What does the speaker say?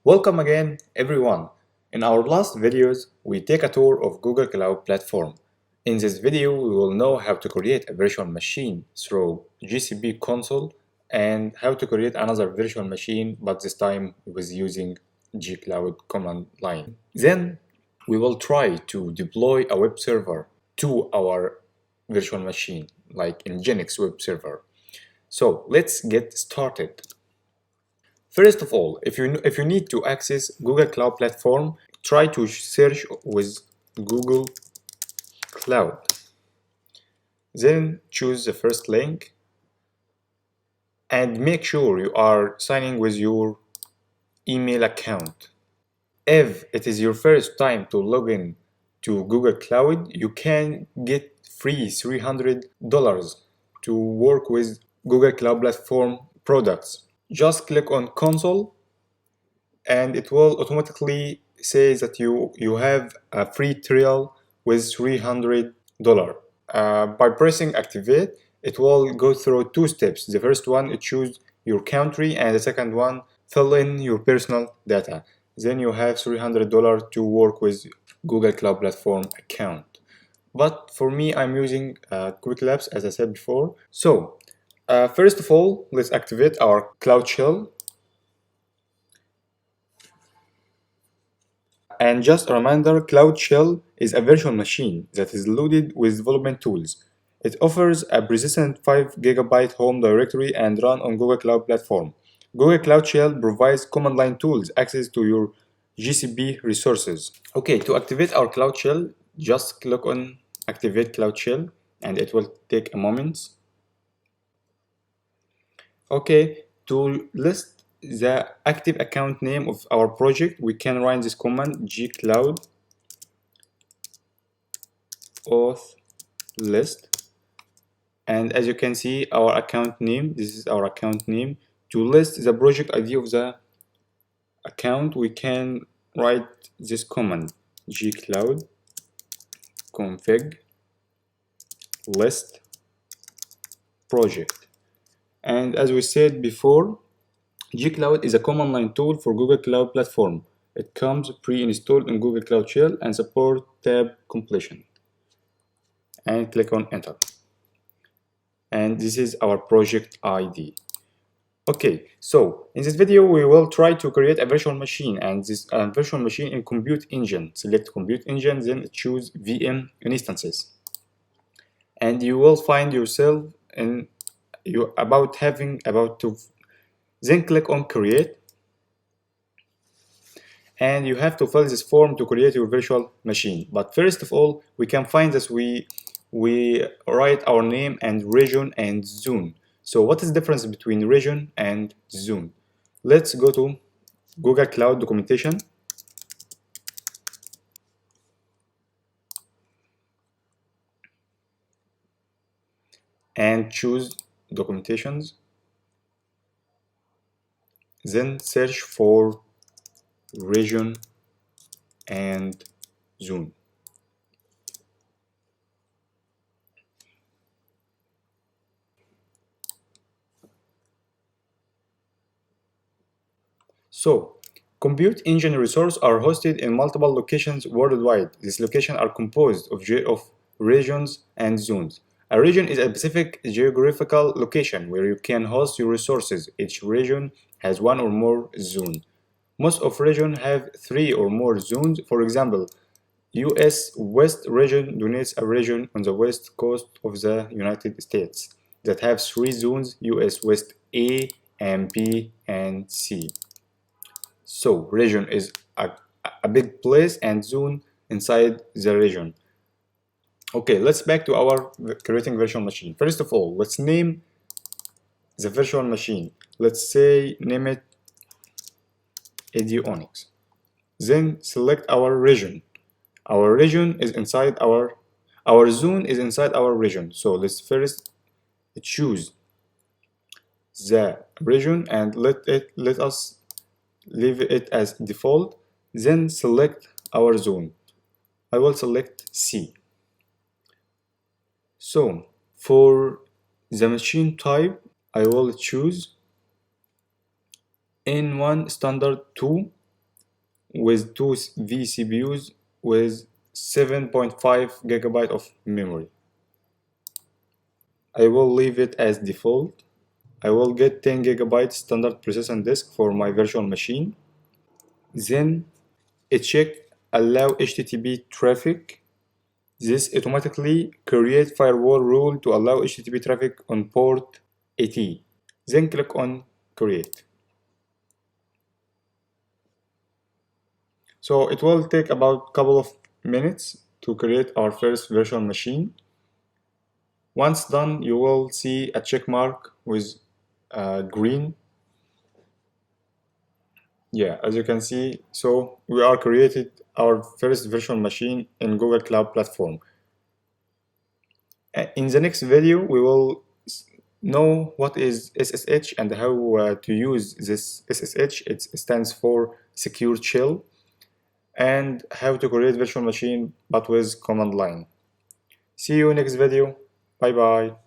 Welcome again, everyone. In our last videos, we take a tour of Google Cloud Platform. In this video, we will know how to create a virtual machine through GCP console and how to create another virtual machine, but this time with using gcloud command line. Then we will try to deploy a web server to our virtual machine, like in Nginx web server. So let's get started. First of all, if you need to access Google Cloud Platform, try to search with Google Cloud. Then choose the first link and make sure you are signing with your email account. If it is your first time to log in to Google Cloud, you can get free $300 to work with Google Cloud Platform products. Just click on console and it will automatically say that you have a free trial with $300. By pressing activate, it will go through two steps. The first one, it choose your country, and the second one, fill in your personal data. Then you have $300 to work with Google Cloud Platform account. But for me, I'm using Quick Labs, as I said before. So first of all, let's activate our Cloud Shell. And just a reminder, Cloud Shell is a virtual machine that is loaded with development tools. It offers a persistent 5 GB home directory and run on Google Cloud Platform. Google Cloud Shell provides command line tools access to your GCP resources. Okay, to activate our Cloud Shell, just click on Activate Cloud Shell and it will take a moment. Okay, to list the active account name of our project, we can run this command gcloud auth list, and as you can see our account name, this is our account name. To list the project ID of the account, we can write this command gcloud config list project. And as we said before, gcloud is a command line tool for Google Cloud Platform. It comes pre-installed in Google Cloud Shell and support tab completion. And click on enter. And this is our project ID. Okay, so in this video we will try to create a virtual machine, and this virtual machine in Compute Engine. Select Compute Engine, then choose VM instances. And you will find yourself in about to. Then click on create, and you have to fill this form to create your virtual machine. But first of all, we can find this, we write our name and region and zone. So what is the difference between region and zone? Let's go to Google Cloud documentation. And choose documentations. Then search for region and zone. So, Compute Engine resources are hosted in multiple locations worldwide. These locations are composed of regions and zones. A region is a specific geographical location where you can host your resources. Each region has one or more zones. Most of regions have 3 or more zones. For example, US West region dominates a region on the west coast of the United States that have 3 zones: US West A and B and C. So region is a big place and zone inside the region. Okay, let's back to our creating virtual machine. First of all, let's name the virtual machine. Let's say name it Avionics. Then select our region. Our region is inside our zone is inside our region. So let's first choose the region and let us leave it as default. Then select our zone. I will select C. So for the machine type, I will choose N1 standard 2 with two vCPUs with 7.5 GB of memory. I will leave it as default. I will get 10 GB standard processing disk for my virtual machine. Then check allow HTTP traffic. This automatically creates firewall rule to allow HTTP traffic on port 80. Then click on create. So it will take about a couple of minutes to create our first virtual machine. Once done, you will see a check mark with green. Yeah, as you can see, so we are created our first virtual machine in Google Cloud Platform. In the next video, we will know what is SSH and how to use this SSH. It stands for Secure Shell, and how to create virtual machine but with command line. See you next video. Bye bye.